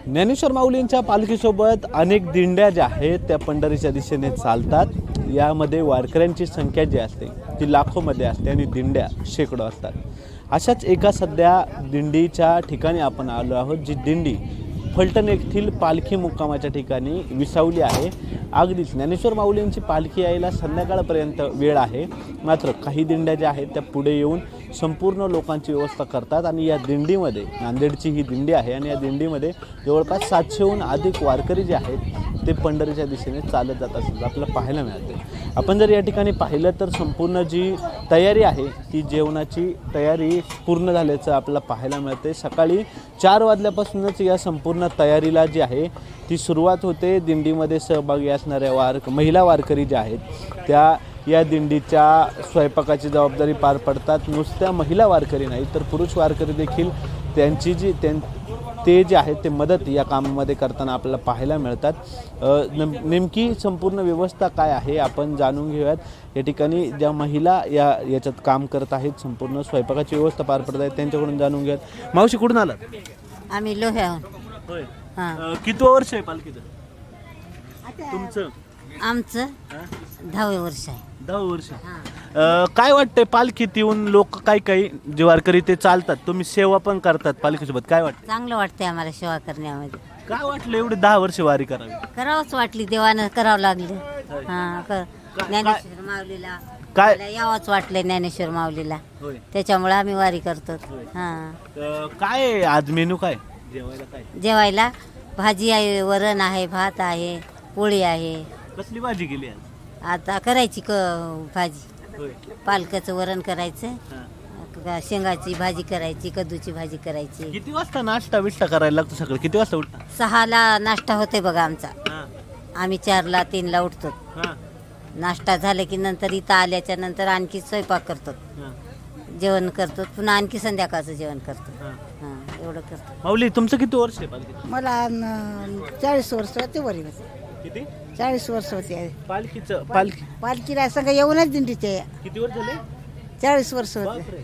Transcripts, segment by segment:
ज्ञानेश्वर माऊलींच्या पालखीसोबत अनेक दिंड्या ज्या आहेत त्या पंढरीच्या दिशेने चालतात. यामध्ये वारकऱ्यांची संख्या जी असते ती लाखोमध्ये असते आणि दिंड्या शेकडो असतात. अशाच एका सध्या दिंडीच्या ठिकाणी आपण आलो आहोत, जी दिंडी फलटण येथील पालखी मुक्कामाच्या ठिकाणी विसावली आहे. अगदीच ज्ञानेश्वर माऊलींची पालखी यायला संध्याकाळपर्यंत वेळ आहे, मात्र काही दिंड्या ज्या आहेत त्या पुढे येऊन संपूर्ण लोकांची व्यवस्था करतात. आणि या दिंडीमध्ये नांदेडची ही दिंडी आहे आणि या दिंडीमध्ये जवळपास 700हून अधिक वारकरी जे आहेत ते पंढरीच्या दिशेने चालत जात असतात आपल्याला पाहायला मिळते. आपण जर या ठिकाणी पाहिलं तर संपूर्ण जी तयारी आहे ती जेवणाची तयारी पूर्ण झाल्याचं आपल्याला पाहायला मिळते. सकाळी 4 वाजल्यापासूनच या संपूर्ण तयारीला जी आहे ती सुरुवात होते. दिंडीमध्ये सहभागी असणाऱ्या महिला वारकरी ज्या आहेत त्या या दिंडीच्या स्वयंपाकाची जबाबदारी पार पडतात. नुसत्या महिला वारकरी नाही तर पुरुष वारकरी देखील ते जे आहेत ते मदत या कामामध्ये करताना आपल्याला पाहायला मिळतात. नेमकी संपूर्ण व्यवस्था काय आहे आपण जाणून घेऊयात. या ठिकाणी ज्या महिला याच्यात काम करत आहेत, संपूर्ण स्वयंपाकाची व्यवस्था पार पडत आहेत, त्यांच्याकडून जाणून घेऊयात. मावशी कुठून आलात? आम्ही लोह्याहून. होय. किती वर्ष आहे पालखीचं तुमचं? आमचं 10वे वर्ष आहे. 10 वर्ष. काय वाटतंय पालखीत येऊन लोक काही जे वारकरी ते चालतात, तुम्ही सेवा पण करतात पालखीसोबत, काय वाटतं? चांगलं वाटतंय आम्हाला सेवा करण्यामध्ये. काय वाटलं एवढे 10 वर्ष वारी करावी? करावंच वाटली, देवानं करावं लागले. ज्ञानेश्वर माऊलीला काय मला यावंच वाटलंय, ज्ञानेश्वर माऊलीला. होय. त्याच्यामुळे आम्ही वारी करतो. काय आज मेनू काय जेवायला? काय जेवायला भाजी आहे, वरण आहे, भात आहे, पोळी आहे. कसली भाजी केली आज? आता करायची भाजी, होय. पालकाचं वरण करायचं, शेंगाची भाजी करायची, कद्दूची भाजी करायची. किती वाजता नाश्ता बिष्टा करायला लागतो? सकाळी किती वाजता उठता? 6ला नाश्ता होते बघा आमचा. आम्ही 4ला 3ला उठतो. नाश्ता झाला की नंतर इथं आल्याच्या नंतर आणखी स्वयंपाक करतो, जेवण करतो, पुन्हा आणखी संध्याकाळचं जेवण करतो. एवढं करतो. माऊली तुमचं किती वर्ष आहे पालखी? मला 40 वर्ष होते. वरी किती? 40 वर्ष होते. पालखीला सगळं येऊनच दिंडीचे. किती वर्ष झाले? 40 वर्ष होते.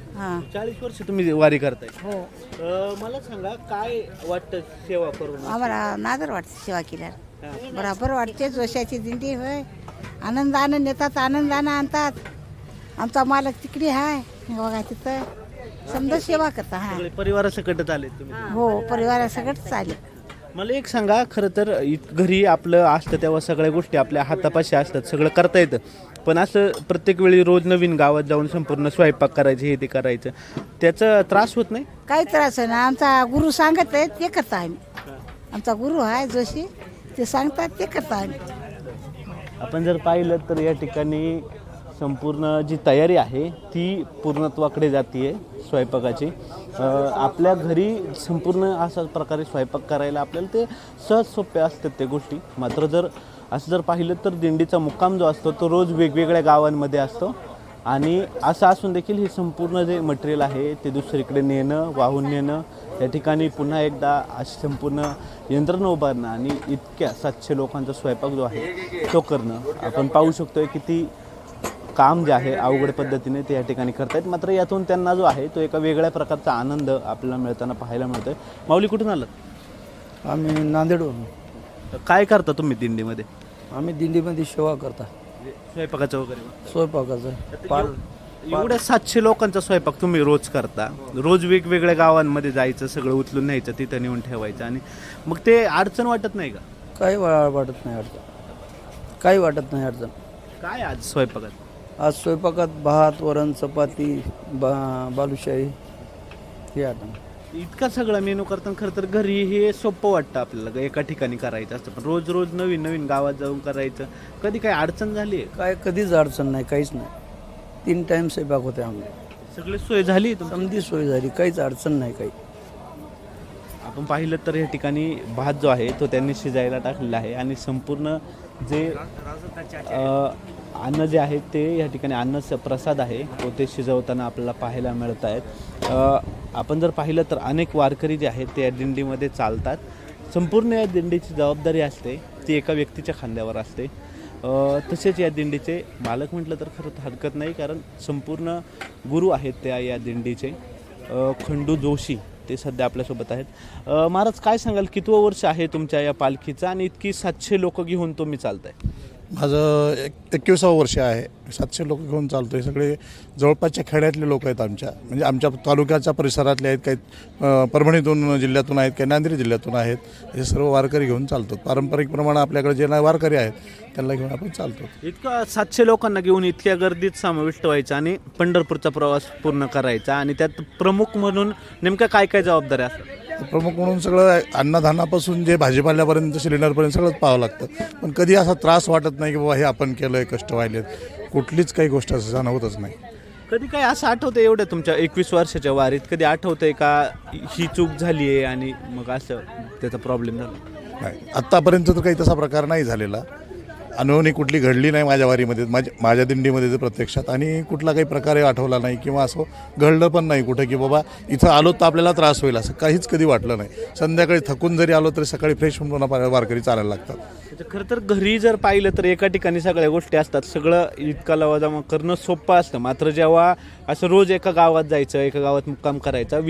40 वर्ष तुम्ही वारी करताय? हो. मला सांगा काय वाटतं सेवा करून? आम्हाला नादर वाटते सेवा केल्यावर, बरोबर वाटते. जोशाची दिंडी होय, आनंदानं नेतात, आनंदानं आणतात. आमचा मालक तिकडे आहे बघा, तिथं समजा सेवा करता. परिवारासकट आले तुम्ही? हो, परिवारासकट चालेल. मला एक सांगा, खरं तर घरी आपलं असतं तेव्हा सगळ्या गोष्टी आपल्या हातापाशी असतात, सगळं करता येतं. पण असं प्रत्येक वेळी रोज नवीन गावात जाऊन संपूर्ण स्वयंपाक करायचे, हे ते करायचं, त्याचा त्रास होत नाही? काही त्रास आहे ना. आमचा गुरु सांगत आहे ते करता आम्ही. आमचा गुरु आहे जोशी, ते सांगतात ते करता आम्ही. आपण जर पाहिलं तर या ठिकाणी संपूर्ण जी तयारी आहे ती पूर्णत्वाकडे जाते स्वयंपाकाची. आपल्या घरी संपूर्ण अशा प्रकारे स्वयंपाक करायला आपल्याला ते सहज सोपे असतात त्या गोष्टी. मात्र असं जर पाहिलं तर दिंडीचा मुक्काम जो असतो तो रोज वेगवेगळ्या गावांमध्ये असतो. आणि असं असून देखील हे संपूर्ण जे मटेरियल आहे ते दुसरीकडे नेणं, वाहून नेणं, या ठिकाणी पुन्हा एकदा अशी संपूर्ण यंत्रणा उभारणं आणि इतक्या 700 लोकांचा स्वयंपाक जो आहे तो करणं, आपण पाहू शकतोय किती काम जे आहे अवघड पद्धतीने ते या ठिकाणी करतायत. मात्र यातून त्यांना जो आहे तो एका वेगळ्या प्रकारचा आनंद आपल्याला मिळताना पाहायला मिळतोय. माऊली कुठून आलात? आम्ही नांदेडवरून. काय करता तुम्ही दिंडीमध्ये? आम्ही दिंडीमध्ये सेवा करता, स्वयंपाकाचं वगैरे? स्वयंपाकाचं. एवढ्या 700 लोकांचा स्वयंपाक तुम्ही रोज करता, रोज वेगवेगळ्या गावांमध्ये जायचं, सगळं उचलून न्यायचं, तिथं नेऊन ठेवायचं, आणि मग ते अडचण वाटत नाही का? काही वाटत नाही अडचण, काही वाटत नाही अडचण. काय आज स्वयंपाकात? आज स्वयंपाकात भात, वरण, चपाती, बालुशाही हे आटम. इतका सगळा मेनू करताना खरं तर घरी हे सोपं वाटतं आपल्याला, एका ठिकाणी करायचं असतं. पण रोज रोज नवीन नवीन गावात जाऊन करायचं, कधी काही अडचण झाली आहे? काय कधीच अडचण नाही, काहीच नाही. 3 टाईम स्वयंपाक होते आम्हाला. सगळी सोय झाली? समधी सोय झाली, काहीच अडचण नाही काही. आपण पाहिलं तर या ठिकाणी भात जो आहे तो त्यांनी शिजायला टाकलेला आहे आणि संपूर्ण जे अन्न जे आहे ते या ठिकाणी अन्नाचा प्रसाद आहे तो ते शिजवताना आपल्याला पाहायला मिळत आहेत. आपण जर पाहिलं तर अनेक वारकरी जे आहेत ते या दिंडीमध्ये चालतात. संपूर्ण या दिंडीची जबाबदारी असते ती एका व्यक्तीच्या खांद्यावर असते. तसेच या दिंडीचे मालक म्हटलं तर खरं हरकत नाही, कारण संपूर्ण गुरु आहेत त्या या दिंडीचे. खंडू जोशी ते सध्या आपल्यासोबत आहेत. महाराज, काय सांगाल, कितवं वर्ष आहे तुमच्या या पालखीचं आणि इतकी 700 लोक घेऊन तुम्ही चालताय? माझं 21वं वर्ष आहे. 700 लोक घेऊन चालतो आहे. सगळे जवळपासच्या खेड्यातले लोक आहेत म्हणजे आमच्या तालुक्याच्या परिसरातले आहेत, काही परभणीतून जिल्ह्यातून आहेत, काही नांदेड जिल्ह्यातून आहेत. हे सर्व वारकरी घेऊन चालतो. पारंपरिक प्रमाणे आपल्याकडे जे वारकरी आहेत त्यांना घेऊन आपण चालतो. इतका 700 लोकांना घेऊन इतक्या गर्दीत समाविष्ट व्हायचा आणि पंढरपूरचा प्रवास पूर्ण करायचा, आणि त्यात प्रमुख म्हणून नेमक्या काय काय जबाबदाऱ्या असतात? प्रमुख म्हणून सगळं अन्नधान्यापासून जे भाजीपाल्यापर्यंत सिलेंडरपर्यंत सगळंच पाहावं लागतं. पण कधी असा त्रास वाटत नाही की बाबा हे आपण केलं आहे, कष्ट व्हायलेत. कुठलीच काही गोष्ट असं जाणवतच नाही. कधी काय असं आठवतं एवढ्या तुमच्या 21 वर्षाच्या वारीत कधी आठवतंय का ही चूक झाली आहे आणि मग असं त्याचा प्रॉब्लेम झाला? नाही, आत्तापर्यंत तर काही तसा प्रकार नाही झालेला. अनहोनी कुठली घडली नाही माझ्या वारीमध्ये, माझ्या दिंडीमध्ये तर प्रत्यक्षात. आणि कुठला काही प्रकारे आठवला नाही किंवा असं घडलं पण नाही कुठं की बाबा इथं आलो तर आपल्याला त्रास होईल, असं काहीच कधी वाटलं नाही. संध्याकाळी थकून जरी आलो तरी सकाळी फ्रेश होऊन पुन्हा वारकरी चालायला लागतात. खरं तर घरी जर पाहिलं तर एका ठिकाणी सगळ्या गोष्टी असतात, सगळं इतका लवाजमा करणं सोपं असतं. मात्र जेव्हा असं रोज एका गावात जायचं, एका गावात मुक्काम करायचा,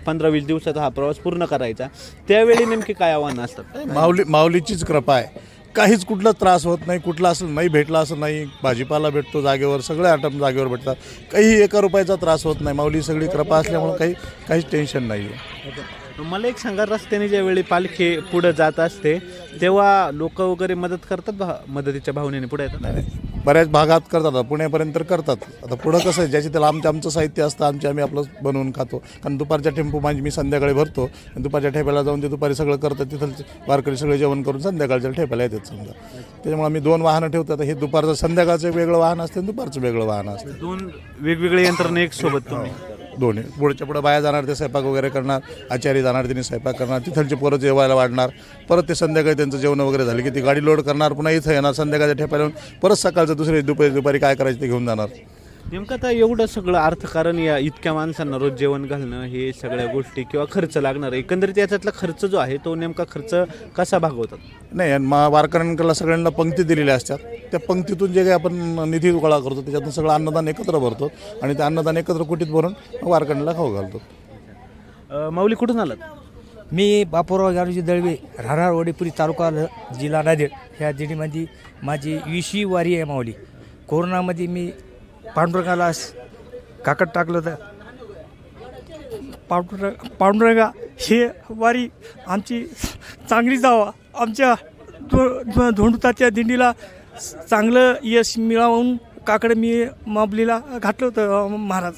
15-20 दिवसाचा हा प्रवास पूर्ण करायचा, त्यावेळी नेमकी काय आव्हानं असतात? माऊलीचीच कृपा आहे. काहीच कुठला त्रास होत नाही. कुठला असं नाही भेटला असं नाही. भाजीपाला भेटतो जागेवर, सगळे आयटम जागेवर भेटतात. काही 1 रुपयाचा त्रास होत नाही. माऊली सगळी कृपा असल्यामुळे काहीच टेन्शन नाही आहे. मला एक सांगा, रस्त्याने ज्यावेळी पालखी पुढे जात असते तेव्हा लोक वगैरे मदत करतात, मदतीच्या भावनेने पुढे येतात? नाही, बऱ्याच भागात करतात, पुण्यापर्यंत तर करतात. आता पुढं कसं आहे, ज्याची त्याला आमचं साहित्य असतं, आम्ही आपलं बनवून खातो. कारण दुपारच्या टेम्पो मी संध्याकाळी भरतो, दुपारच्या ठेप्याला जाऊन ते दुपारी सगळं करतात. तिथं वारकरी सगळे जेवण करून संध्याकाळच्या ठेप्याला येतात समजा. त्याच्यामुळे आम्ही 2 वाहनं ठेवतो. आता हे दुपारचं संध्याकाळचं वेगळं वाहन असते, दुपारचं वेगळं वाहन असतं. 2 वेगवेगळे यंत्रणा एक सोबत तुम्ही? दोन्ही. पुढच्या पुढं बाया जाणार, ते स्वयंपाक वगैरे करणार. आचारी जाणार, त्यांनी स्वयंपाक करणार. तिथलचे परत जेवायला वाढणार. परत ते संध्याकाळी त्यांचं जेवण वगैरे झालं की ती गाडी लोड करणार, पुन्हा इथं येणार, संध्याकाळच्या ठेप्याला परत सकाळचं दुपारी काय करायचं ते घेऊन जाणार. नेमकं आता एवढं सगळं अर्थकारण, या इतक्या माणसांना रोज जेवण घालणं, हे सगळ्या गोष्टी किंवा खर्च लागणार, एकंदरीत याच्यातला खर्च जो आहे तो नेमका खर्च कसा भागवतात? नाही, वारकऱ्यांकडला सगळ्यांना पंक्ती दिलेल्या असतात. त्या पंक्तीतून जे काही आपण निधी गोळा करतो त्याच्यातून सगळं अन्नदान एकत्र भरतो आणि ते अन्नदान एकत्र कुटीत भरून वारकऱ्यांना खाऊ घालतो. माऊली, कुठून आलात? मी बापूराव गारुजी दळवे, राहणार वडेपुरी तालुका जिल्हा नांदेड. ह्या दिंडीमध्ये माझी 20वी वारी आहे माऊली. कोरोनामध्ये मी पांडुरंगाला काकड टाकलं होतं. पांडुरंगा हे वारी आमची चांगली जावा, आमच्या धोंडुताच्या दिंडीला चांगलं यश मिळवून काकड मी माऊलीला घातलं होतं महाराज.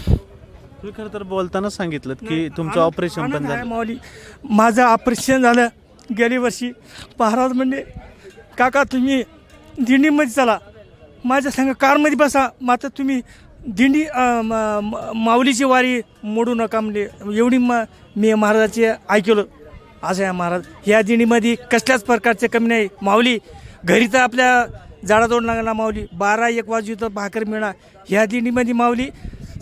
तुम्ही खरं तर बोलताना सांगितलं की तुमचं ऑपरेशन पण झालं. माऊली, माझं ऑपरेशन झालं गेल्या वर्षी. महाराज म्हणजे काका तुम्ही दिंडीमध्ये चला, माझ्या संग कारमध्ये बसा, मात्र तुम्ही दिंडी माऊलीची वारी मोडू नका म्हणजे एवढी मी महाराजाचे ऐकलं. असं आहे महाराज, ह्या दिंडीमध्ये कसल्याच प्रकारचे कमी नाही. माऊली घरी तर आपल्या झाडाजवळ लागला, माऊली 12-1 वाजू तर भाकर मिळणार. ह्या दिंडीमध्ये माऊली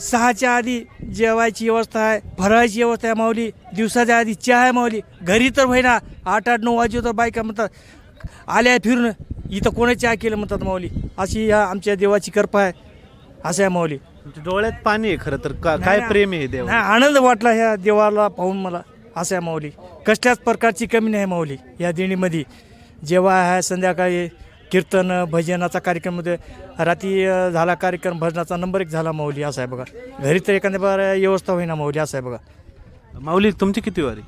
6च्या आधी जेवायची व्यवस्था आहे, फराळाची व्यवस्था आहे माऊली. दिवसाच्या आधी चहा आहे माऊली. घरी तर होईना 8-9 वाजू तर बायका म्हणतात आल्या फिरून इथं कोणी चहा केलं म्हणतात माऊली. अशी ह्या आमच्या देवाची कृपा आहे. असं आहे माऊली. डोळ्यात पाणी आहे खरं तर. काय प्रेम आहे देव. नाही, आनंद वाटला ह्या देवाला पाहून मला. असं आहे माऊली, कसल्याच प्रकारची कमी नाही माऊली या दिंडीमध्ये. जेव्हा आहे संध्याकाळी कीर्तन भजनाचा कार्यक्रम होते, रात्री झाला कार्यक्रम भजनाचा नंबर 1 झाला माऊली. असं आहे बघा. घरी तर एखाद्या व्यवस्था होईना माऊली. असं आहे बघा. माऊली, तुमची किती वारी?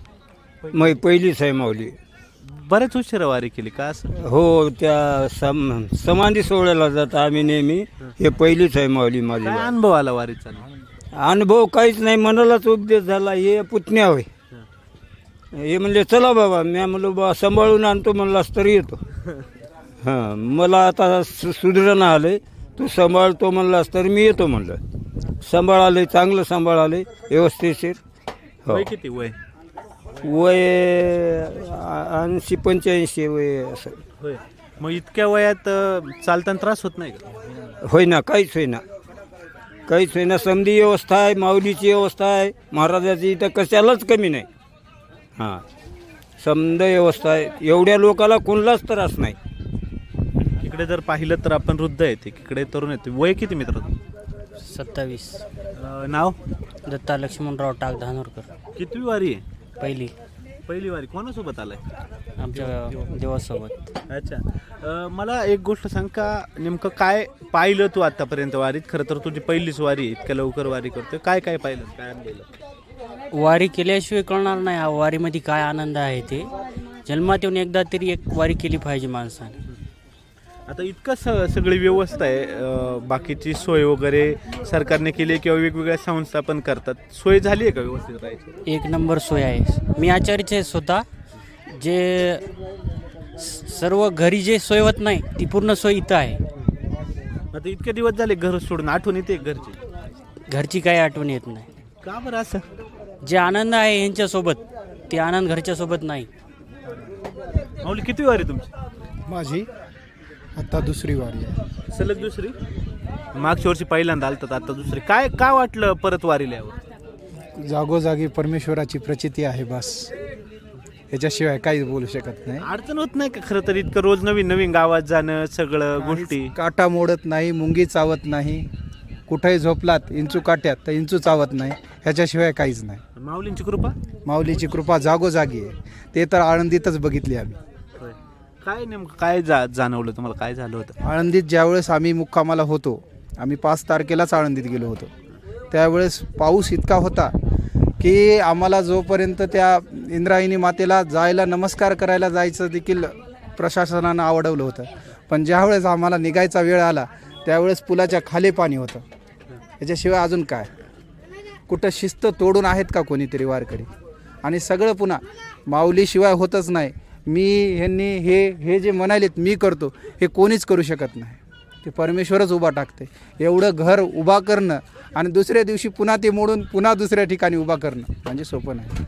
मग पहिलीच आहे माऊली. बऱ्याच उशिरा वारी केली का असं? हो, त्या समाधी सोहळ्याला जात आम्ही नेहमी. हे पहिलीच आहे माऊली माझी. काय अनुभव आला वारीचा? अनुभव काहीच नाही, मनालाच उपदेश झाला. हे पुतण्या होय, हे म्हणले चला बाबा. मी म्हणलो बा सांभाळून आणतो म्हणलास तरी येतो. हां, मला आता सुधारणा आले, तू सांभाळतो म्हणलास तर मी येतो म्हणलं. सांभाळाले, चांगलं सांभाळाले, व्यवस्थितशीर. हो. वय किती? वय 80-85 वय असं. होय. मग इतक्या वयात चालताना त्रास होत नाही का? होय ना, काहीच होईना, काहीच होईना. समधी व्यवस्था आहे, माऊलीची व्यवस्था आहे, महाराजाची इथं कशालाच कमी नाही. हां, समधी व्यवस्था आहे. एवढ्या लोकाला कोणलाच त्रास नाही. इकडे जर पाहिलं तर आपण वृद्ध आहेत, इकडे तरुण आहेत. वय किती मित्र? 27. नाव? दत्ता लक्ष्मणराव टाक धानोरकर. कितवी वारी आहे? पहिली पहिली वारी. कोणासोबत आलाय? आमच्या देवासोबत. अच्छा. मला एक गोष्ट सांग का, नेमकं काय पाहिलं तू आतापर्यंत वारीत? खरं तर तुझी पहिलीच वारी आहे, इतक्या लवकर वारी करतोय. काय काय पाहिलं, काय आणलेलं? वारी केल्याशिवाय कळणार नाही हा वारीमध्ये काय आनंद आहे ते. जन्मात येऊन एकदा तरी एक वारी केली पाहिजे माणसाने. आता इतकं सगळी व्यवस्था आहे, बाकीची सोय वगैरे सरकारने केली किंवा वेगवेगळ्या संस्था पण करतात. सोय झाली आहे का व्यवस्थित राहायची? एक नंबर सोय आहे. मी आचार्यचे आहे स्वतः. जे सर्व घरी जे सोय होत नाही ती पूर्ण सोय इथं आहे. आता इतके दिवस झाले घर सोडून, आठवण येते घरची? घरची काही आठवण येत नाही. का बरं असं? जे आनंद आहे यांच्यासोबत ते आनंद घरच्या सोबत नाही. माऊली किती वारी तुमची? माझी आता दुसरी वारी आहे. सलग दुसरी? मागच्या वर्षी पहिल्यांदा आलतात, आता दुसरी. काय काय वाटलं परत वारीला यावं? जागोजागी परमेश्वराची प्रचिती आहे, बस. याच्याशिवाय काहीच बोलू शकत नाही. अडचण होत नाही का खरं तर इतकं रोज नवीन नवीन गावात जाणं, सगळं गोष्टी? काटा मोडत नाही, मुंगी चावत नाही. कुठेही झोपलात इंचू काट्यात तर इंचू चावत नाही. ह्याच्याशिवाय काहीच नाही. माऊलींची कृपा? माऊलीची कृपा जागोजागी आहे. ते तर आळंदीतच बघितली आम्ही. काय नेमकं काय जाणवलं तुम्हाला? काय झालं होतं आळंदीत? ज्यावेळेस आम्ही मुक्कामाला होतो, आम्ही 5 तारखेलाच आळंदीत गेलो होतो, त्यावेळेस पाऊस इतका होता की आम्हाला जोपर्यंत त्या इंद्रायणी मातेला जायला, नमस्कार करायला जायचं देखील प्रशासनानं आवडवलं होतं. पण ज्यावेळेस आम्हाला निघायचा वेळ आला त्यावेळेस पुलाच्या खाली पाणी होतं. याच्याशिवाय अजून काय? कुठं शिस्त तोडून आहेत का कोणीतरी वारकरी? आणि सगळं पुन्हा माऊलीशिवाय होतच नाही. ह्यांनी हे जे म्हणालेत मी करतो, हे कोणीच करू शकत नाही. ते परमेश्वरच उभा टाकते. एवढं घर उभा करणं आणि दुसऱ्या दिवशी पुन्हा ते मोडून पुन्हा दुसऱ्या ठिकाणी उभा करणं म्हणजे सोपं नाही.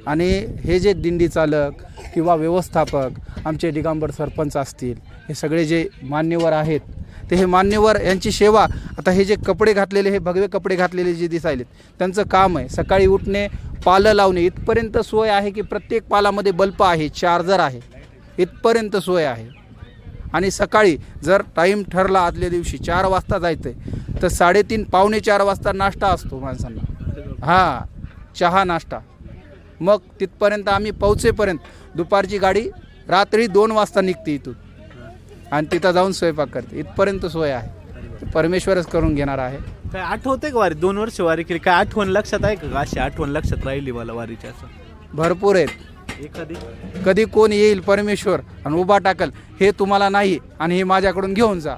आणि हे जे दिंडी चालक किंवा व्यवस्थापक, आमचे दिगंबर सरपंच असतील, हे सगळे जे मान्यवर आहेत, ते हे मान्यवर यांची सेवा. आता हे जे कपडे घातलेले, हे भगवे कपडे घातलेले जे दिसायलेत, त्यांचं काम आहे सकाळी उठणे, पालं लावणे. इथपर्यंत सोय आहे की प्रत्येक पालामध्ये बल्ब आहे, चार्जर आहे, इथपर्यंत सोय आहे. आणि सकाळी जर टाईम ठरला आदल्या दिवशी 4 वाजता जायचं आहे तर 3:30 पावणे 4 वाजता नाश्ता असतो माणसांना. हां, चहा नाश्ता. मग तिथपर्यंत आम्ही पोहोचेपर्यंत दुपारची गाडी रात्री 2 वाजता निघते इथून आणि तिथं जाऊन स्वयंपाक करते. इथपर्यंत सोय आहे. परमेश्वरच करून घेणार आहे. काय आठवतंय का वारी? 2 वर्ष वारी केली, काय आठवण लक्षात आहे का? अशी आठवण लक्षात राहिली मला वारीची असं? भरपूर आहेत. एखादी? कधी कोण येईल परमेश्वर आणि उभा टाकल हे तुम्हाला नाही, आणि हे माझ्याकडून घेऊन जा.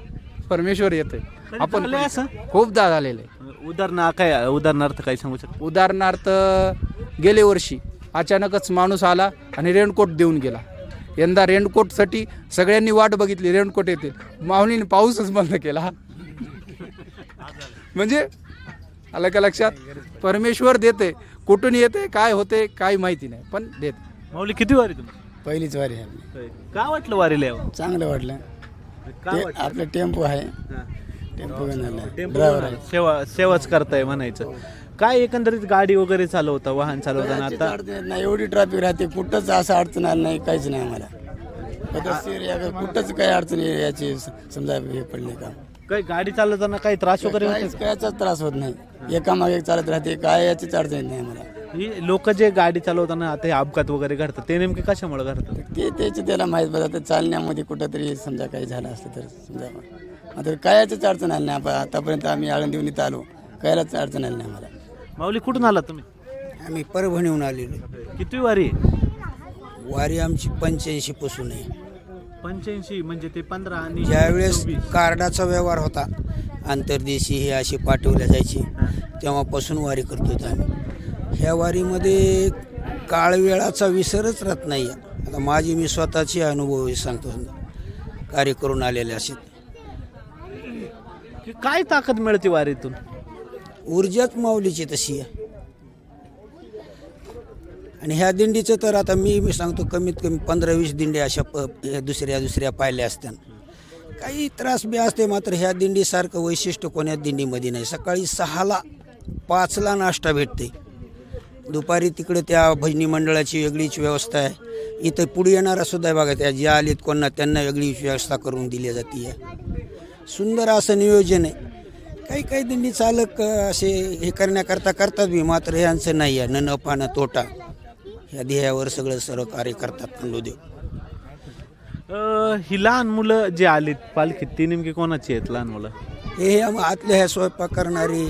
परमेश्वर येते. आपण झालंय असं? खूपदा झालेलं आहे. उदाहरणार्थ काय सांगू शकतो? उदाहरणार्थ गेले वर्षी अचानकच माणूस आला आणि रेनकोट देऊन गेला. यंदा रेनकोटसाठी सगळ्यांनी वाट बघितली, रेनकोट येते. माऊलीने पाऊसच बंद केला. म्हणजे आलं का लक्षात? परमेश्वर देते. कुठून येते, काय होते, काही माहिती नाही, पण देते. माऊली किती वारी तुम्ही? पहिलीच वारी आहे. काय वाटलं वारीला यावं? चांगलं वाटलं. काय वाटलं? आपलं टेम्पो आहे, हां. टेम्पो घेऊन टेम्पो सेवाच करताय म्हणायचं. काय एकंदरीत गाडी वगैरे चालवता, वाहन चालवताना आता? अडचण येत नाही, एवढी ट्रॅफिक राहते, कुठंच असं अडचण आलं नाही, काहीच नाही आम्हाला. कुठंच काही अडचण याची समजा हे पडले का? काही गाडी चालवताना काही त्रास वगैरे होतो? कायचाच त्रास होत नाही. एकामागे एक चालत राहते, काय याचीच अडचण येत नाही आम्हाला. ही लोक जे गाडी चालवताना आता हे अपघात वगैरे घडतात, ते नेमके कशामुळे घडतात? ते त्याची त्याला माहीत पडतं. चालण्यामध्ये कुठंतरी समजा काही झालं असतं तर समजा, आता कायच अडचण आली नाही. आतापर्यंत आम्ही आळंदीहून इथं आलो, कायलाच अडचण आली नाही आम्हाला. माऊली कुठून आला तुम्ही? आम्ही परभणीहून आलेलो. किती वारी? वारी आमची 85 पासून आहे. 85 म्हणजे ते 15 आणि ज्यावेळेस 26. कार्डाचा व्यवहार होता, आंतरदेशी हे असे पाठवल्या जायचे, तेव्हापासून वारी करतो आम्ही. ह्या वारीमध्ये काळवेळाचा विसरच राहत नाही. आता माझी मी स्वतःचे अनुभव सांगतो. कार्य करून आलेले असे काय ताकद मिळते वारीतून? ऊर्जाच माऊलीची तशी आहे. आणि ह्या दिंडीचं तर आता मी सांगतो, कमीत कमी 15-20 दिंड्या अशा दुसऱ्या पाहिल्या असत्या. काही त्रास बी असते, मात्र ह्या दिंडीसारखं वैशिष्ट्य कोण्या दिंडीमध्ये नाही. सकाळी 6ला 5ला नाश्ता भेटते. दुपारी तिकडे त्या भजनी मंडळाची वेगळीच व्यवस्था आहे. इथं पुढे येणारा सुद्धा बघा, त्या ज्या आलेत कोणा त्यांना वेगळी व्यवस्था करून दिली जाते. सुंदर असं नियोजन आहे काही काही दिंडी चालक असे हे करण्याकरता करतात बी, मात्र ह्यांचं नाही आहे. न नफा न तोटा ह्या ध्येयावर सगळं सर्व कार्य करतात खंडोदेव. ही लहान मुलं जे आलीत पालखीत ती नेमकी कोणाची आहेत लहान मुलं? हे आतले ह्या स्वयंपाक करणारी,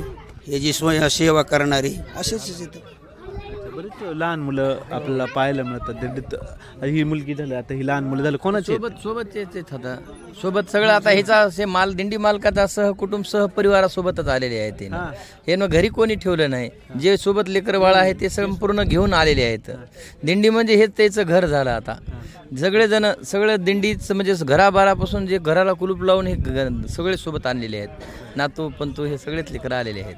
हे जी सेवा करणारी असेच येतं. बरेच लहान मुलं आपल्याला पाहायला मिळतात दिंडीत. ही मुलगी झाली, आता ही लहान मुलं झालं, कोणाची आहेत? सोबतचे होता सोबत सगळं. आता ह्याचा माल दिंडी मालकाचा सहकुटुंब सहपरिवारासोबतच आलेले आहेत ते. हे न घरी कोणी ठेवलं नाही. जे सोबत लेकर बाळ आहे ते संपूर्ण घेऊन आलेले आहेत. दिंडी म्हणजे हेच त्याचं घर झालं. आता सगळेजण सगळं दिंडीचं म्हणजे घराबारापासून जे घराला कुलूप लावून हे सगळे सोबत आणलेले आहेत. नातू पंतू हे सगळेच लेकर आलेले आहेत.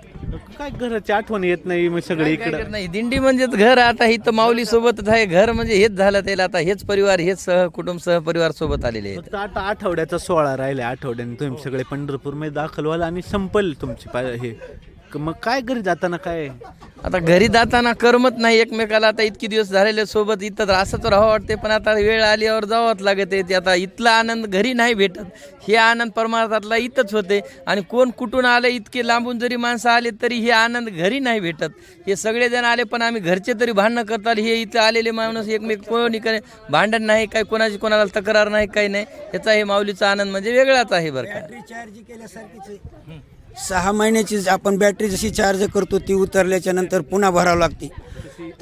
काय घराची आठवण येत नाही मग सगळे इकडे नाही. दिंडी म्हणजेच घर. आता इथं माऊली सोबतच आहे. घर म्हणजे हेच झालं त्याला. आता हेच परिवार, हेच सहकुटुंब सहपरिवार सोबत आलेले आहेत. फक्त आता आठवड्याचा सोहळा राहिला. आठवड्याने तुम्ही सगळे पंढरपूरमध्ये दाखल व्हाल आणि संपल तुमची हे. मग काय घरी जाताना काय? आता घरी जाताना करमत नाही एकमेकाला. आता इतके दिवस झालेले सोबत इथं तर असं तर राहावं वाटते, पण आता वेळ आल्यावर जावंच लागत आहे. आता इथला आनंद घरी नाही भेटत. हे आनंद परमार्थातला इथंच होते. आणि कोण कुठून आले, इतके लांबून जरी माणसं आले तरी हे आनंद घरी नाही भेटत. हे सगळेजण आले पण आम्ही घरचे तरी भांडणं करतात. हे इथं आलेले माणूस एकमेक कोणी भांडण नाही, काय कोणाची कोणाला तक्रार नाही, काही नाही. याचा हे माऊलीचा आनंद म्हणजे वेगळाच आहे बरं का. चार्ज केल्यासारखीच 6 महिन्याची आपण बॅटरी जशी चार्ज करतो ती उतरल्याच्या नंतर पुन्हा भरावं लागते.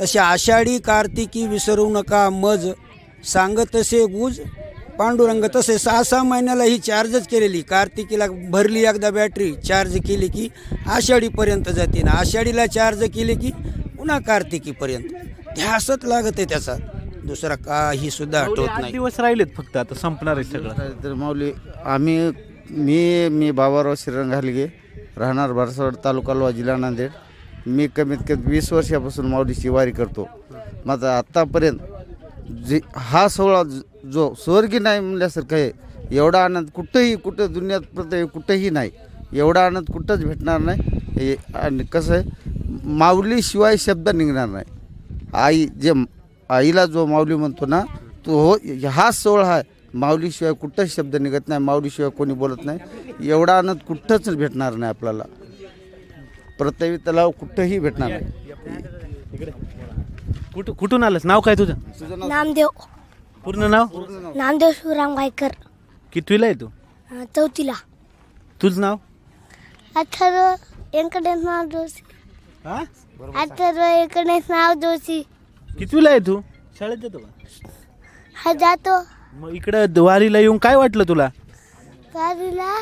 तशी आषाढी कार्तिकी विसरू नका मज, सांग तसे गुज पांडुरंग. तसे 6-6 महिन्याला ही चार्जच केलेली. कार्तिकीला भरली एकदा बॅटरी, चार्ज केली की आषाढीपर्यंत जाते ना. आषाढीला चार्ज केली की पुन्हा कार्तिकीपर्यंत. ध्यासच लागत आहे त्याचा, दुसरा काही सुद्धा आठवत 8 नाही. दिवस राहिलेत फक्त, आता संपणार आहे सगळं. तर माऊली मी बाबाराव श्रीरंग घालगे, राहणार भारसावड, तालुका लोहा, जिल्हा नांदेड. मी कमीत कमी 20 वर्षापासून माऊलीची वारी करतो. माझा आत्तापर्यंत जे हा सोहळा जो स्वर्गी नाही म्हणल्यासारखं आहे. एवढा आनंद कुठं दुनियात कुठंही नाही. एवढा आनंद कुठंच भेटणार नाही. आणि कसं आहे, माऊलीशिवाय शब्द निघणार नाही. आईला जो माऊली म्हणतो ना, तो हा सोहळा आहे. माऊलीशिवाय कुठंच शब्द निघत नाही. माऊलीशिवाय कोणी बोलत नाही. एवढा आनंद कुठंच भेटणार नाही आपल्याला. प्रत्यवी तलाव कुठंही भेटणार नाही. कुठून आलंस? नाव काय तुझं? नामदेव. पूर्ण नाव? नामदेव शिवराम गायकर. कितवीला आहे तू? 4थीला. तुझं नाव? अथर्व व्यंकटेश नाव जोशी. अथर्व व्यंकटेश नाव जोशी. कितवीला आहे तू? शाळेत जातो का? हा जातो. मग इकडं वारीला येऊन काय वाटलं तुला? वारीला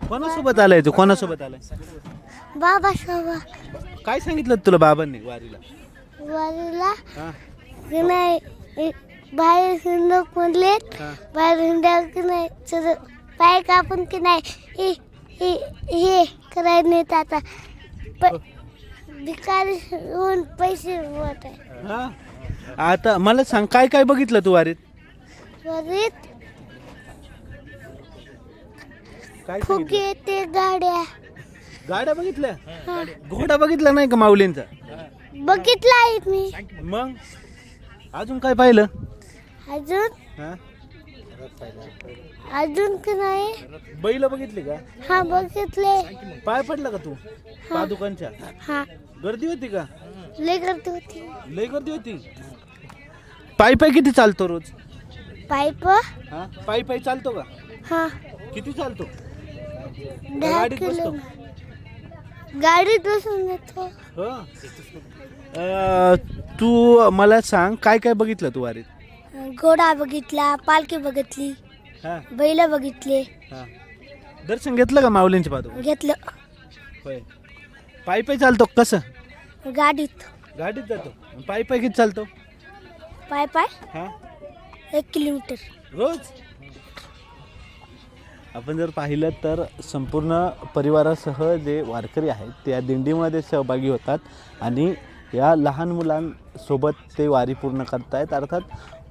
कोणासोबत आलाय तू? कोणासोबत आलाय? बाबा सोबत. काय सांगितलं तुला बाबांनी वारीला? वारीला की नाही बाहेर हिंडक म्हणले, बाहेर हिंडा की नाही पाय कापून की नाही हे करायला नेत. आता भिकारी होऊन पैसे वाटाय. आता मला सांग, काय काय बघितलं तू वारीत? वारीत काय फुगे ते गाड्या बघितल्या? घोडा बघितला नाही का माऊलींचा? बघितला आहे मी. मग अजून काय पाहिलं? अजून की नाही बैल बघितली का? हा बघितले. पाय पडला का तू पादुकांच्या? हा. गर्दी होती का? लय गर्दी होती. लय गर्दी होती. पायी किती चालतो रोज? पाईप पायी चालतो का? हा. किती चालतो? 10 किलो. गाडीत बसून येतो. तू मला सांग, काय काय बघितलं तू वारीत? घोडा बघितला, पालखी बघितली, बैल बघितले. दर्शन घेतलं का माऊलींच्या पादुका? घेतलं. होय. पायी चालतो कसं? गाडीत जातो. पायी किती चालतो? पाय 1 किलोमीटर रोज. आपण जर पाहिलं तर संपूर्ण परिवारासह जे वारकरी आहेत ते या दिंडीमध्ये सहभागी होतात आणि या लहान मुलांसोबत ते वारी पूर्ण करतायत. अर्थात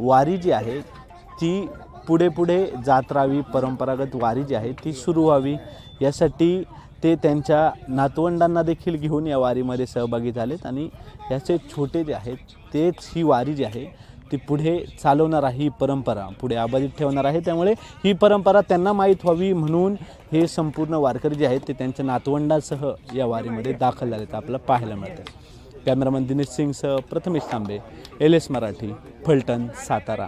वारी जी आहे ती पुढे जात राहावी. परंपरागत वारी जी आहे ती सुरू व्हावी यासाठी ते त्यांच्या नातवंडांना देखील घेऊन या वारीमध्ये सहभागी झालेत. आणि याचे छोटे जे आहेत तेच ही वारी जी आहे ती पुढे चालवणार आहे, ही परंपरा पुढे अबाधित ठेवणार आहे. त्यामुळे ही परंपरा त्यांना माहीत व्हावी म्हणून हे संपूर्ण वारकरी जे आहेत ते त्यांच्या नातवंडासह या वारीमध्ये दाखल झालेत आपल्याला पाहायला मिळतं. कॅमेरामन दिनेश सिंगसह प्रथमेश तांबे, LS मराठी, फलटण, सातारा.